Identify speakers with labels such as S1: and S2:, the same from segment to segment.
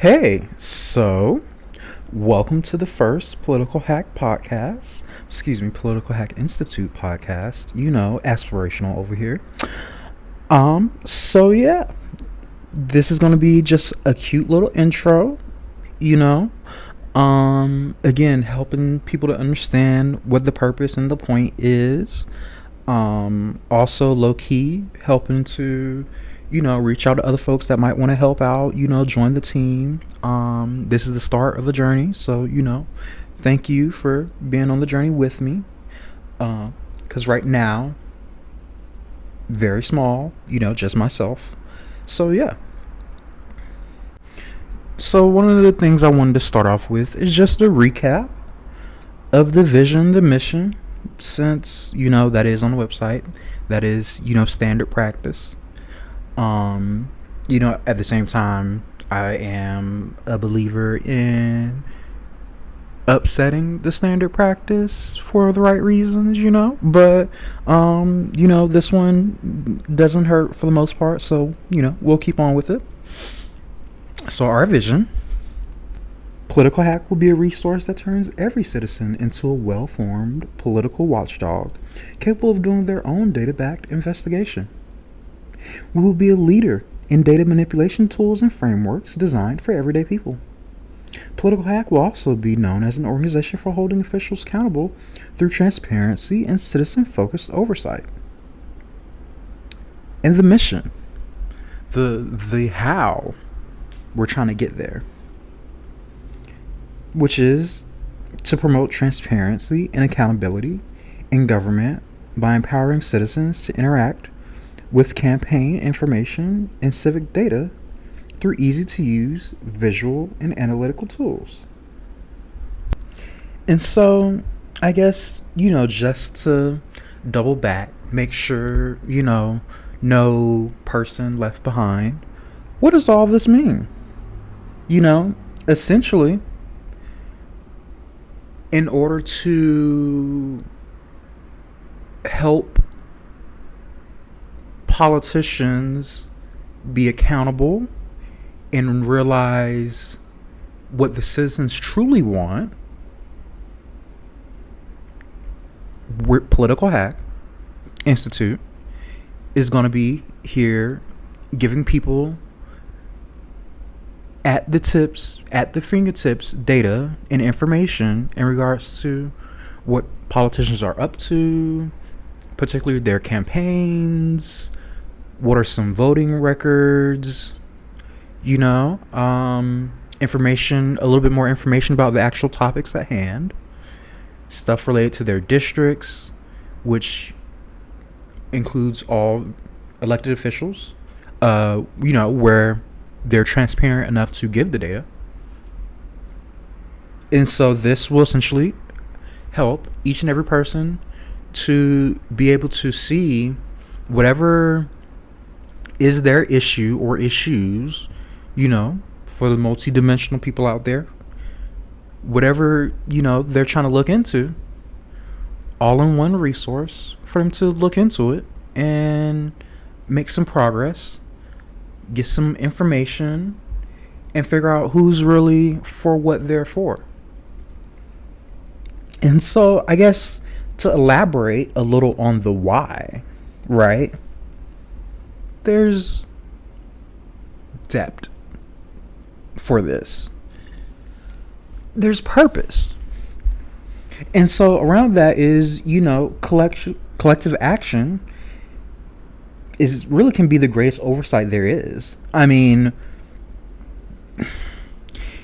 S1: Hey, so welcome to the first Political Hack Podcast. Political Hack Institute podcast. Aspirational over here. So yeah, this is gonna be just a cute little intro. You know, again, helping people to understand what the purpose and the point is. Also low key helping to reach out to other folks that might want to help out, join the team. This is the start of a journey. So, thank you for being on the journey with me. Because right now, very small, just myself. So, yeah. So, one of the things I wanted to start off with is just a recap of the vision, the mission, since, that is on the website. That is, standard practice. At the same time, I am a believer in upsetting the standard practice for the right reasons, but, this one doesn't hurt for the most part. So, we'll keep on with it. So our vision: Political Hack will be a resource that turns every citizen into a well-formed political watchdog, capable of doing their own data-backed investigation. We will be a leader in data manipulation tools and frameworks designed for everyday people. Political Hack will also be known as an organization for holding officials accountable through transparency and citizen-focused oversight. And the mission, the how we're trying to get there, which is to promote transparency and accountability in government by empowering citizens to interact with campaign information and civic data through easy-to-use visual and analytical tools. And so, I guess, just to double back, make sure, no person left behind. What does all this mean? Essentially, in order to help politicians be accountable and realize what the citizens truly want, Political Hack Institute is going to be here giving people at the fingertips, data and information in regards to what politicians are up to, particularly their campaigns. What are some voting records? Information, a little bit more information about the actual topics at hand. Stuff related to their districts, which includes all elected officials. Where they're transparent enough to give the data. And so this will essentially help each and every person to be able to see whatever is their issue or issues, for the multidimensional people out there, whatever, they're trying to look into, all in one resource for them to look into it and make some progress, get some information, and figure out who's really for what they're for. And so I guess to elaborate a little on the why, right? There's depth for this. There's purpose. And so around that is, collective action is really can be the greatest oversight there is. I mean,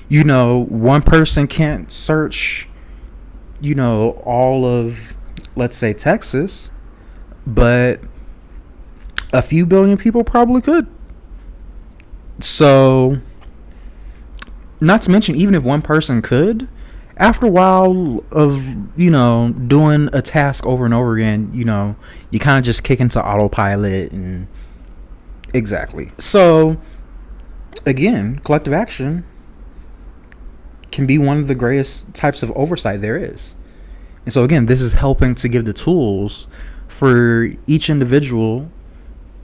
S1: one person can't search, all of, let's say, Texas, but a few billion people probably could. So, not to mention, even if one person could, after a while of, doing a task over and over again, you kind of just kick into autopilot and exactly. So, again, collective action can be one of the greatest types of oversight there is. And so, again, this is helping to give the tools for each individual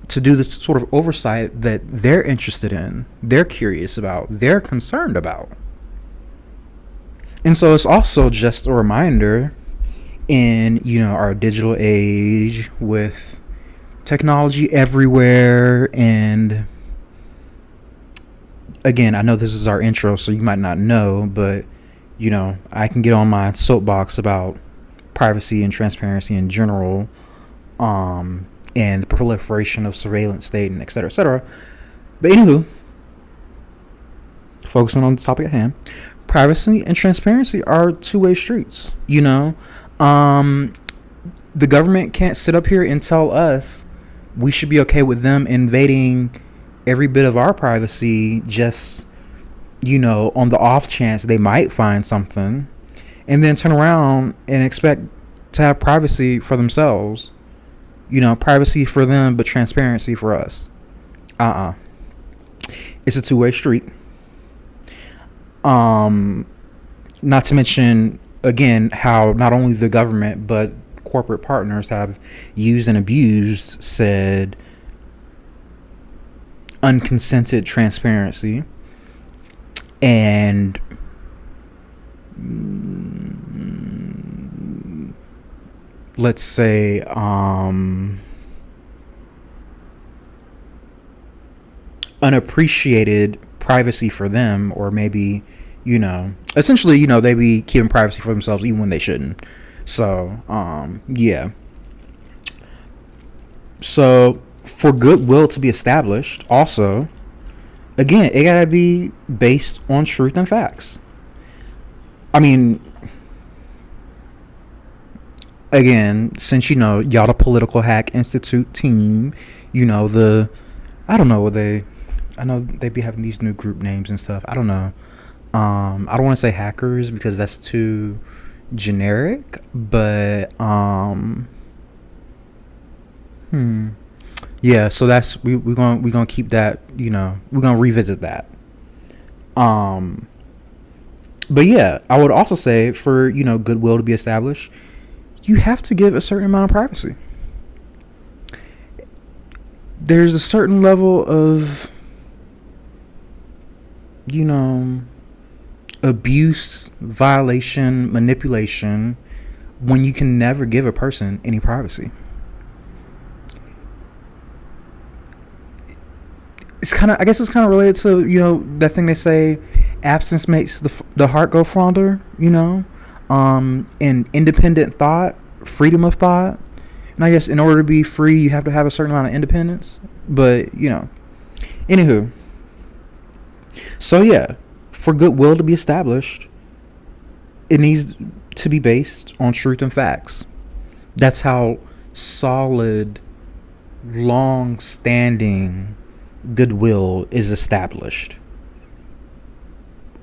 S1: to do this sort of oversight that they're interested in, they're curious about, they're concerned about. And so it's also just a reminder in, our digital age with technology everywhere. And again, I know this is our intro, so you might not know, but I can get on my soapbox about privacy and transparency in general, and the proliferation of surveillance state and et cetera, et cetera. But anywho, focusing on the topic at hand, privacy and transparency are two-way streets. The government can't sit up here and tell us we should be okay with them invading every bit of our privacy just, on the off chance they might find something, and then turn around and expect to have privacy for themselves. Privacy for them, but transparency for us. It's a two-way street. Not to mention, again, how not only the government, but corporate partners have used and abused said unconsented transparency. And let's say unappreciated privacy for them, or maybe essentially they be keeping privacy for themselves even when they shouldn't. So yeah, so for goodwill to be established, also, again, it gotta be based on truth and facts. I mean, again, since y'all the Political Hack Institute team, I don't know I know they be having these new group names and stuff. I don't know. I don't want to say hackers because that's too generic, but yeah, so that's we're gonna keep that, we're gonna revisit that. But yeah, I would also say for goodwill to be established, you have to give a certain amount of privacy. There's a certain level of abuse, violation, manipulation when you can never give a person any privacy. It's kind of related to that thing they say, absence makes the heart go fonder. And independent thought, freedom of thought. And I guess in order to be free, you have to have a certain amount of independence. But anywho, so yeah, for goodwill to be established, it needs to be based on truth and facts. That's how solid, long-standing goodwill is established.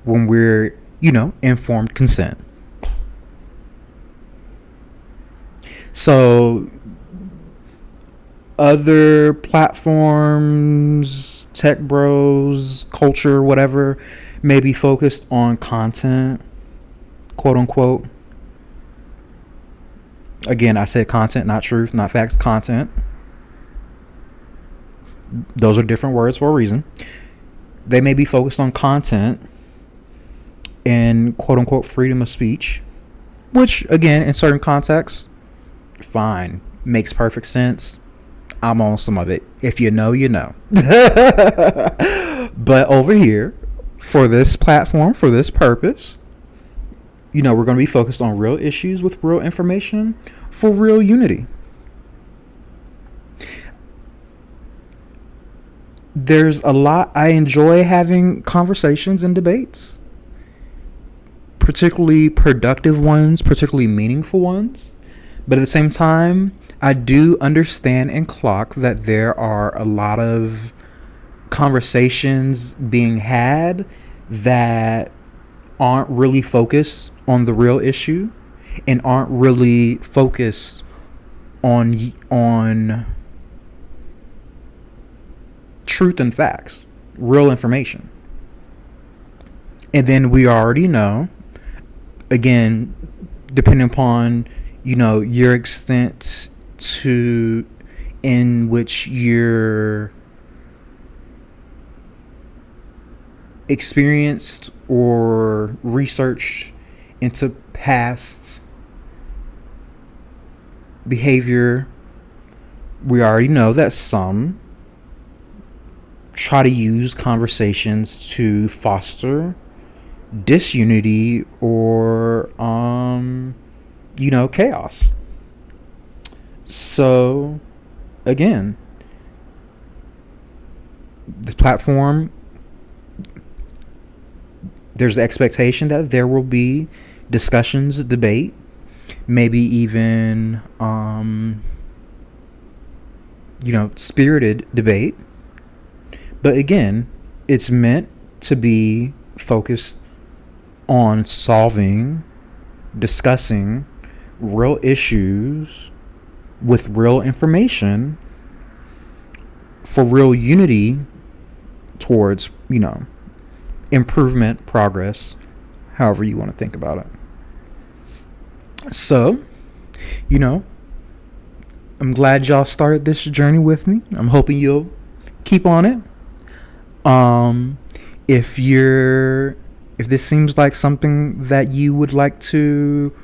S1: When we're, informed consent. So other platforms, tech bros, culture, whatever, may be focused on content, quote unquote. Again, I said content, not truth, not facts, content. Those are different words for a reason. They may be focused on content and quote unquote freedom of speech, which again, in certain contexts, fine, makes perfect sense. I'm on some of it. If you know, you know. But over here, for this platform, for this purpose, we're going to be focused on real issues with real information for real unity. There's a lot. I enjoy having conversations and debates, particularly productive ones, particularly meaningful ones. But at the same time, I do understand and clock that there are a lot of conversations being had that aren't really focused on the real issue and aren't really focused on truth and facts, real information. And then we already know, again, depending upon your extent to in which you're experienced or researched into past behavior, we already know that some try to use conversations to foster disunity or chaos. So again, the platform, there's the expectation that there will be discussions, debate, maybe even spirited debate. But again, it's meant to be focused on solving, discussing real issues with real information for real unity towards, improvement, progress, however you want to think about it. So, I'm glad y'all started this journey with me. I'm hoping you'll keep on it. If this seems like something that you would like to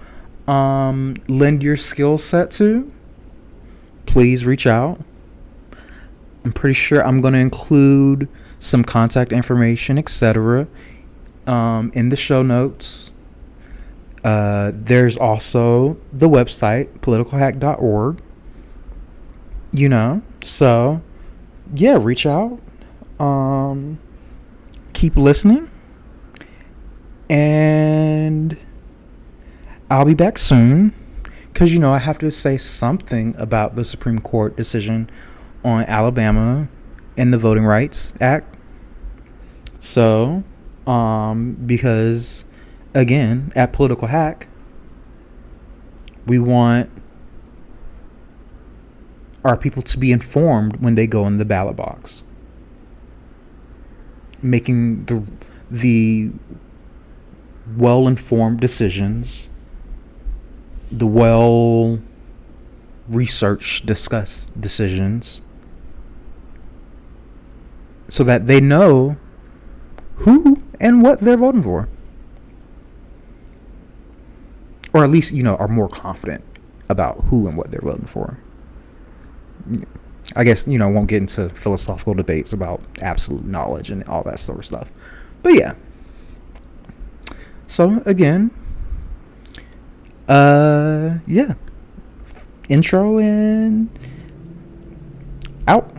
S1: lend your skill set to, please reach out. I'm pretty sure I'm going to include some contact information, etc., in the show notes. There's also the website, politicalhack.org. So yeah, reach out. Keep listening, and I'll be back soon, because I have to say something about the Supreme Court decision on Alabama and the Voting Rights Act. So because again, at Political Hack, we want our people to be informed when they go in the ballot box, making the well-informed decisions, the well-researched, discussed decisions, so that they know who and what they're voting for. Or at least, are more confident about who and what they're voting for. I guess, won't get into philosophical debates about absolute knowledge and all that sort of stuff. But yeah. So again, intro and out.